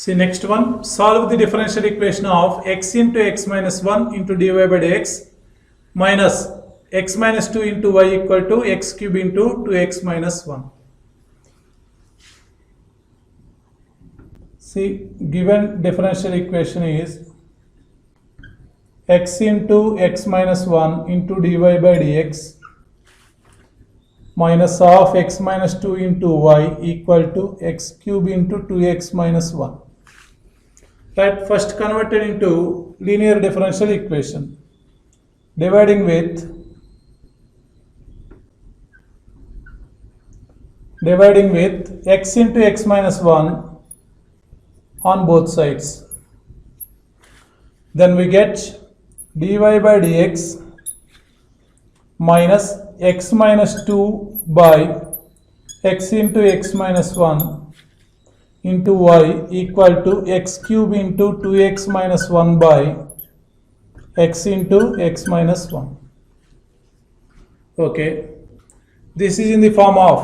See next one, solve the differential equation of x into x minus 1 into dy by dx minus x minus 2 into y equal to x cube into 2x minus 1. See, given differential equation is x into x minus 1 into dy by dx minus of x minus 2 into y equal to x cube into 2x minus 1. Right, first converted into linear differential equation, dividing with x into x minus 1 on both sides. Then we get dy by dx minus x minus 2 by x into x minus 1 into y equal to x cube into 2x minus 1 by x into x minus 1. Okay, this is in the form of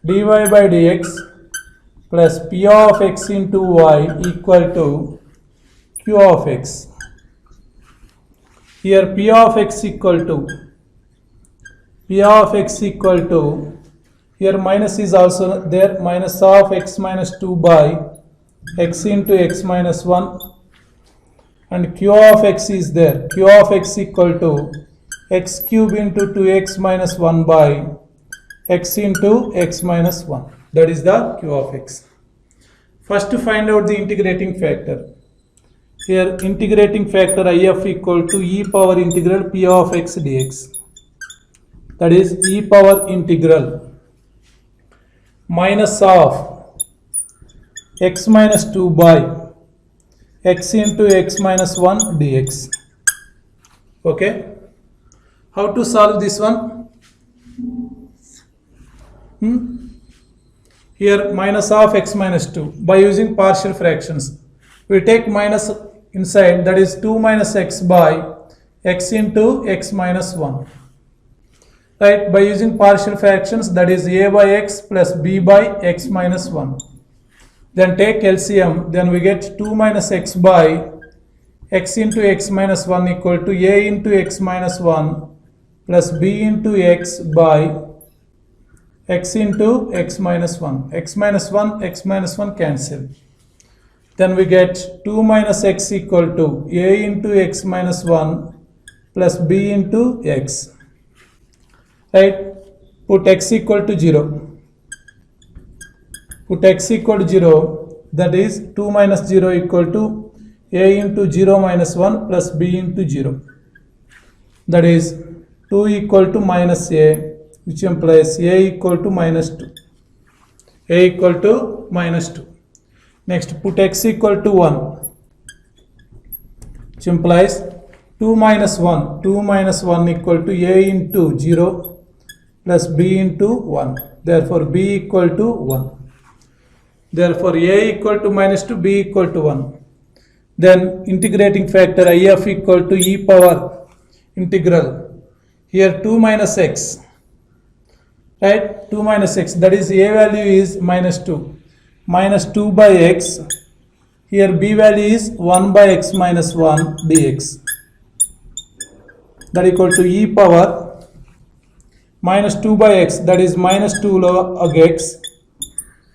dy by dx plus p of x into y equal to q of x. Here p of x equal to, here minus is also there, minus of x minus 2 by x into x minus 1, and q of x is there, q of x equal to x cube into 2x minus 1 by x into x minus 1. That is the q of x. First to find out the integrating factor. Here integrating factor if equal to e power integral p of x dx. That is e power integral minus of x minus 2 by x into x minus 1 dx. Okay, how to solve this one? Here minus of x minus 2 by using partial fractions. We take minus inside, that is 2 minus x by x into x minus 1. Right, by using partial fractions, that is a by x plus b by x minus 1. Then take LCM, then we get 2 minus x by x into x minus 1 equal to a into x minus 1 plus b into x by x into x minus 1. X minus 1 cancel. Then we get 2 minus x equal to a into x minus 1 plus b into x. Right, put x equal to 0. That is 2 minus 0 equal to a into 0 minus 1 plus b into 0. That is 2 equal to minus a, which implies a equal to minus 2. Next put x equal to 1, which implies 2 minus 1 equal to a into 0 plus b into 1. Therefore b equal to 1. Therefore a equal to minus 2, b equal to 1. Then integrating factor if equal to e power integral. Here 2 minus x. Right, 2 minus x, that is a value is minus 2. Minus 2 by x. Here b value is 1 by x minus 1 dx. That equal to e power minus 2 by x, that is minus 2 log x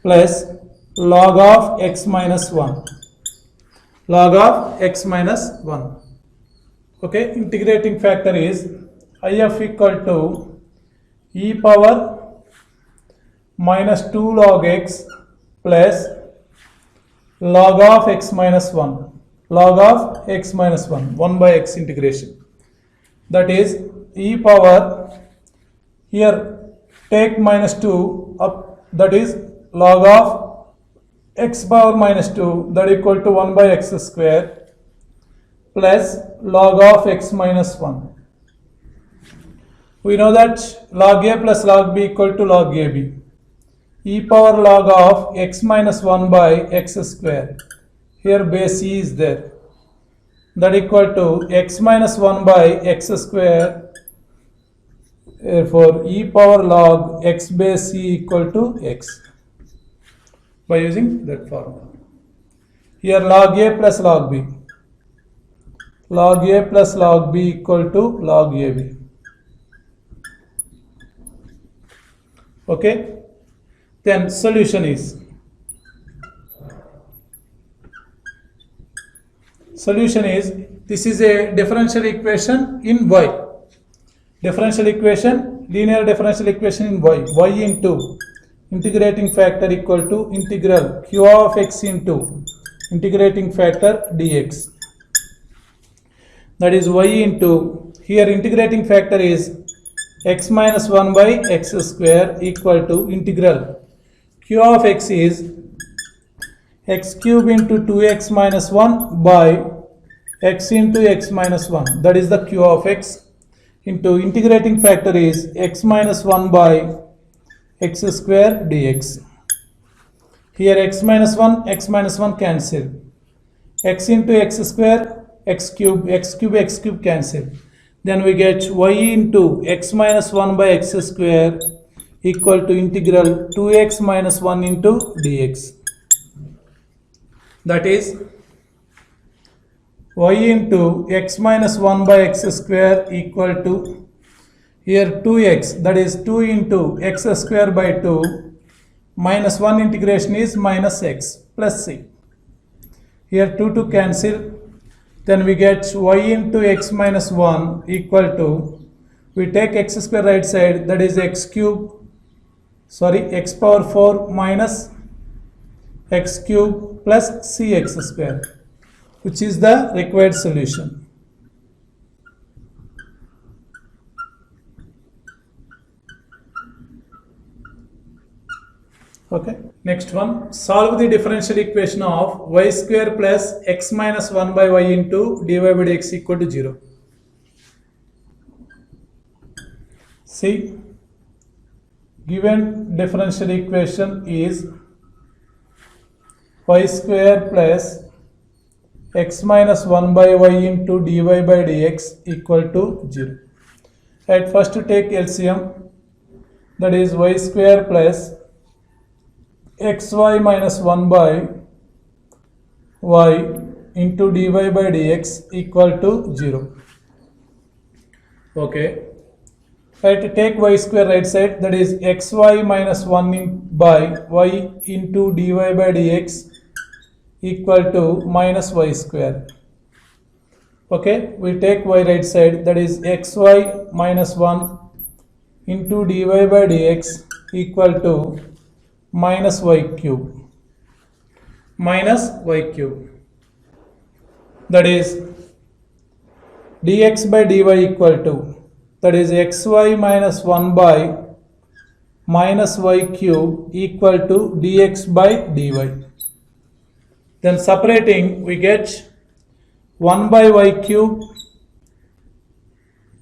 plus log of x minus 1. Okay, integrating factor is if equal to e power minus 2 log x plus log of x minus 1. 1 by x integration. That is e power, here take minus 2 up, that is log of x power minus 2, that equal to 1 by x square plus log of x minus 1. We know that log a plus log b equal to log ab. E power log of x minus 1 by x square. Here base e is there. That equal to x minus 1 by x square Therefore, e power log x base c equal to x by using that formula. Here log a plus log b. Log a plus log b equal to log ab. Okay. Then solution is this is a differential equation in y. Differential equation, linear differential equation in y into integrating factor equal to integral q of x into integrating factor dx. That is y into, here integrating factor is x minus 1 by x square equal to integral q of x is x cube into 2x minus 1 by x into x minus 1. That is the q of x into integrating factor is x minus 1 by x square dx. Here x minus 1 cancel. X into x square, x cube cancel. Then we get y into x minus 1 by x square equal to integral 2x minus 1 into dx. That is y into x minus 1 by x square equal to, here 2x, that is 2 into x square by 2 minus 1 integration is minus x plus c. Here 2 cancel. Then we get y into x minus 1 equal to, we take x square right side, that is x power 4 minus x cube plus cx square, which is the required solution. Okay. Next one, solve the differential equation of y square plus x minus 1 by y into dy by dx equal to 0. See, given differential equation is y square plus x minus 1 by y into dy by dx equal to 0. At first to take LCM, that is y square plus xy minus 1 by y into dy by dx equal to 0. Okay. Right, take y square right side, that is xy minus 1 by y into dy by dx equal to minus y square. Okay, we take y right side, that is xy minus 1 into dy by dx equal to minus y cube. That is dx by dy equal to, that is xy minus 1 by minus y cube equal to dx by dy. Then separating, we get 1 by y cube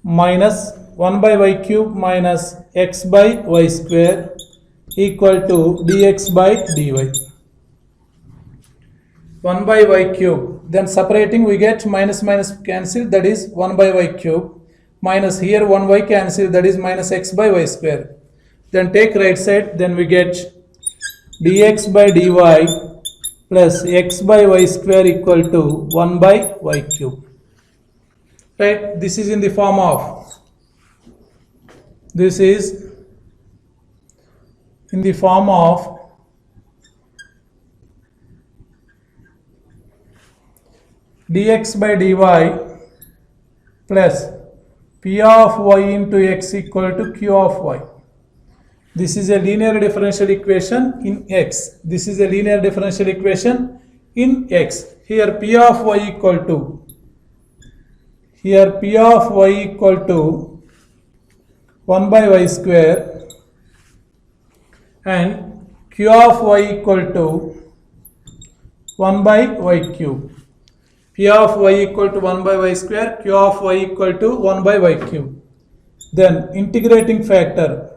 minus x by y square equal to dx by dy. 1 by y cube, then separating we get minus cancel, that is 1 by y cube minus here 1y cancel, that is minus x by y square. Then take right side, then we get dx by dy plus x by y square equal to 1 by y cube. Right, this is in the form of, dx by dy plus p of y into x equal to q of y. This is a linear differential equation in x. Here p of y equal to 1 by y square and q of y equal to 1 by y cube. P of y equal to 1 by y square, q of y equal to 1 by y cube. Then integrating factor,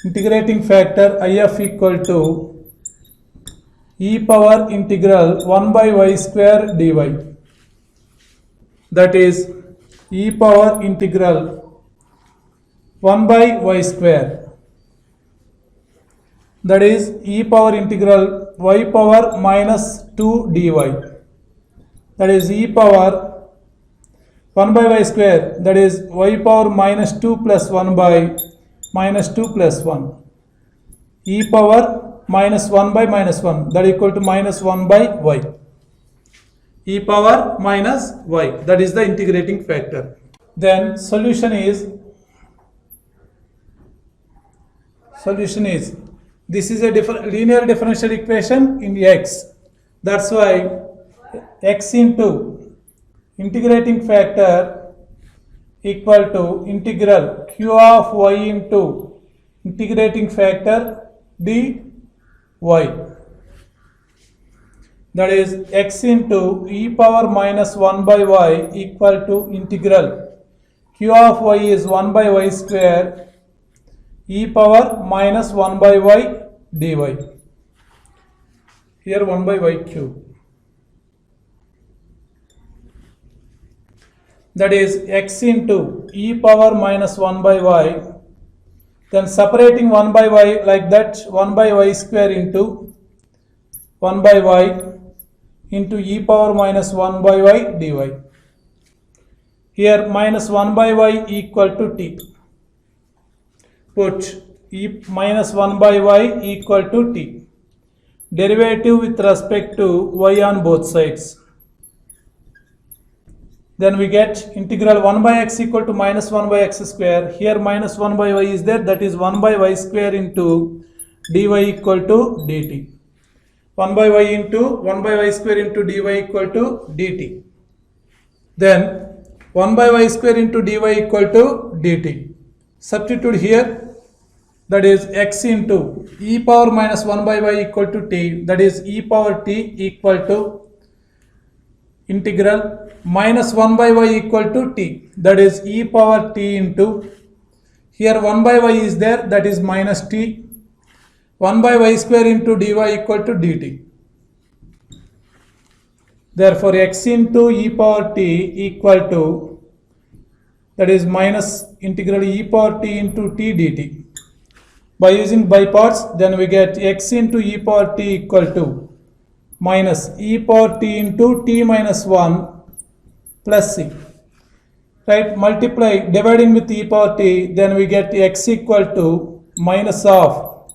if equal to e power integral 1 by y square dy. that is e power integral 1 by y square, that is e power integral y power minus 2 dy, that is e power 1 by y square, that is y power minus 2 plus 1 by minus 2 plus 1, e power minus 1 by minus 1, that equal to minus 1 by y, e power minus y, that is the integrating factor. Then solution is this is a linear differential equation in x, that's why x into integrating factor equal to integral q of y into integrating factor dy, that is x into e power minus 1 by y equal to integral q of y is 1 by y square e power minus 1 by y dy, here 1 by y cube, that is x into e power minus 1 by y, then separating 1 by y like that, 1 by y square into 1 by y into e power minus 1 by y dy, here minus 1 by y equal to t, put e minus 1 by y equal to t, derivative with respect to y on both sides, then we get integral 1 by x equal to minus 1 by x square, here minus 1 by y is there, that is 1 by y square into dy equal to dt, 1 by y into 1 by y square into dy equal to dt, then 1 by y square into dy equal to dt, substitute here, that is x into e power minus 1 by y equal to t, that is e power t equal to integral minus 1 by y equal to t, that is e power t into, here 1 by y is there, that is minus t, 1 by y square into dy equal to dt, therefore x into e power t equal to, that is minus integral e power t into t dt. By using by parts, then we get x into e power t equal to minus e power t into t minus 1 plus c, right, multiply dividing with e power t, then we get x equal to minus of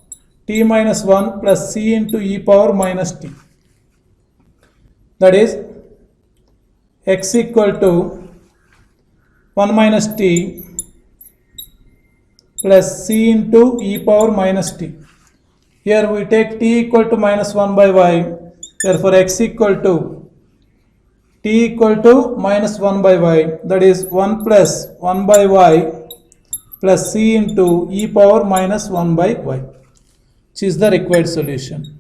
t minus 1 plus c into e power minus t, that is x equal to 1 minus t plus c into e power minus t, here we take t equal to minus 1 by y, therefore x equal to t equal to minus 1 by y, that is 1 plus 1 by y plus c into e power minus 1 by y, which is the required solution.